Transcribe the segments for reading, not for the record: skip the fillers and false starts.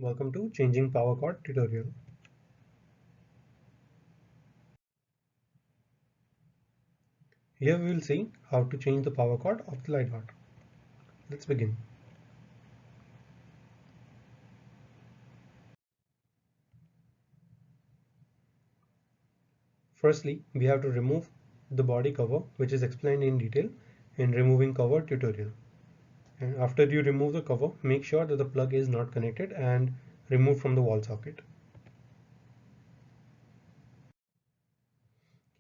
Welcome to Changing Power Cord tutorial. Here we will see how to change the power cord of the light dot. Let's begin. Firstly, we have to remove the body cover, which is explained in detail in removing cover tutorial. And after you remove the cover, make sure that the plug is not connected and remove from the wall socket.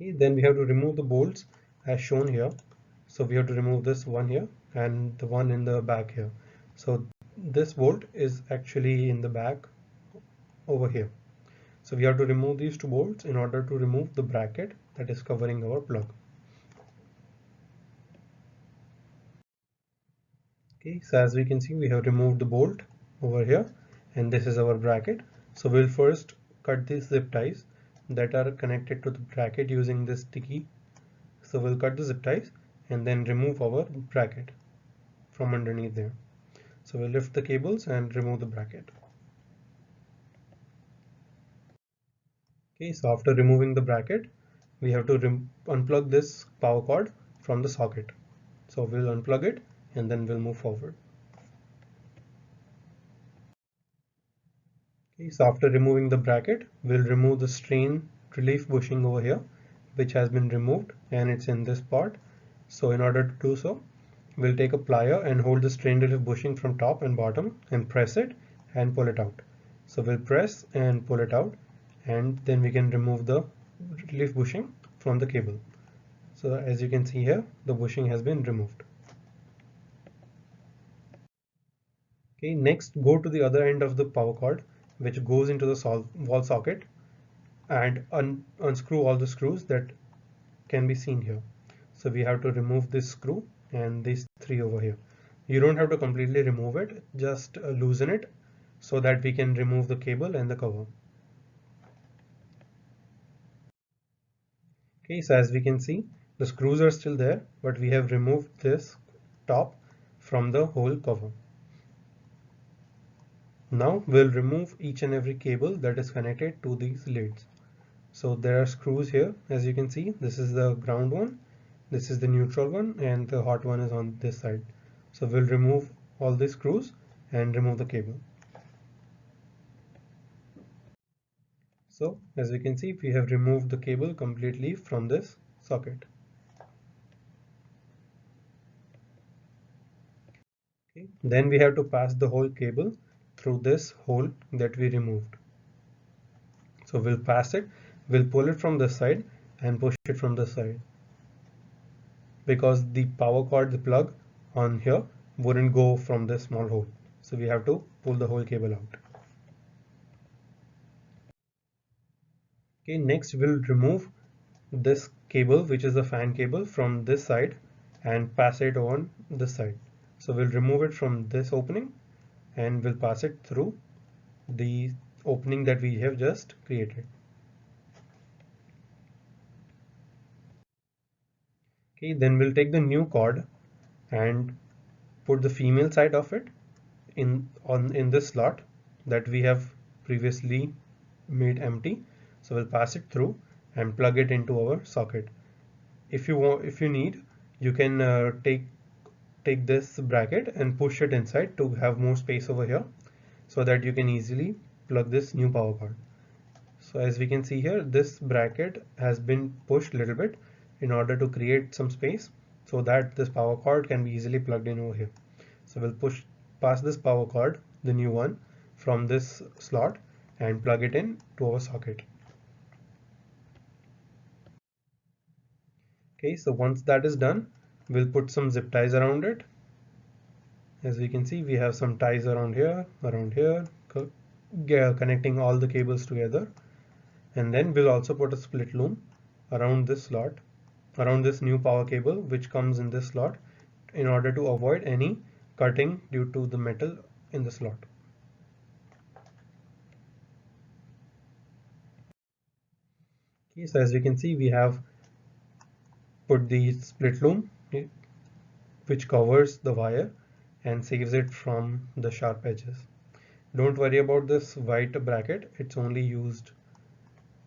Okay, then we have to remove the bolts as shown here. So we have to remove this one here and the one in the back here. So this bolt is actually in the back over here. So we have to remove these two bolts in order to remove the bracket that is covering our plug. Okay, so as we can see, we have removed the bolt over here and this is our bracket. So we'll first cut these zip ties that are connected to the bracket using this sticky. So we'll cut the zip ties and then remove our bracket from underneath there. So we'll lift the cables and remove the bracket. Okay, so after removing the bracket, we have to unplug this power cord from the socket. So we'll unplug it and then we'll move forward. Okay, so after removing the bracket, we'll remove the strain relief bushing over here, which has been removed and it's in this part. So in order to do so, we'll take a plier and hold the strain relief bushing from top and bottom and press it and pull it out. So we'll press and pull it out and then we can remove the relief bushing from the cable. So as you can see here, the bushing has been removed. Okay, next go to the other end of the power cord, which goes into the wall socket, and unscrew all the screws that can be seen here. So we have to remove this screw and these three over here. You don't have to completely remove it, just loosen it so that we can remove the cable and the cover. Okay, so as we can see, the screws are still there, but we have removed this top from the whole cover. Now we'll remove each and every cable that is connected to these lids. So there are screws here, as you can see. This is the ground one, this is the neutral one, and the hot one is on this side. So we'll remove all the screws and remove the cable. So as you can see, we have removed the cable completely from this socket. Okay. Then we have to pass the whole cable through this hole that we removed. So we'll pass it, we'll pull it from this side and push it from this side, because the power cord, the plug on here, wouldn't go from this small hole. So we have to pull the whole cable out. Okay, next we'll remove this cable, which is the fan cable, from this side and pass it on this side. So we'll remove it from this opening and we'll pass it through the opening that we have just created. Okay, then we'll take the new cord and put the female side of it in this slot that we have previously made empty. So we'll pass it through and plug it into our socket. If you need, you can take this bracket and push it inside to have more space over here, so that you can easily plug this new power cord. So as we can see here, this bracket has been pushed a little bit in order to create some space so that this power cord can be easily plugged in over here. So we'll pass this power cord, the new one, from this slot and plug it in to our socket. Okay, so once that is done, we'll put some zip ties around it. As we can see, we have some ties around here, connecting all the cables together. And then we'll also put a split loom around this slot, around this new power cable which comes in this slot, in order to avoid any cutting due to the metal in the slot. Okay, so as we can see, we have put the split loom which covers the wire and saves it from the sharp edges. Don't worry about this white bracket, it's only used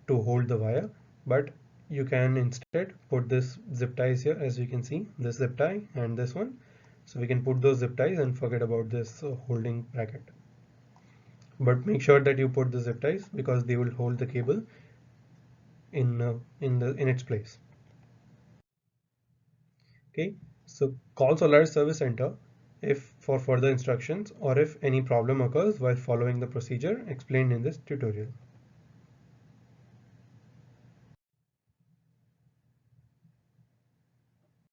to hold the wire, but you can instead put this zip ties here. As you can see, this zip tie and this one, so we can put those zip ties and forget about this holding bracket. But make sure that you put the zip ties because they will hold the cable in its place. Okay, so call Solaris Service Center if for further instructions or if any problem occurs while following the procedure explained in this tutorial.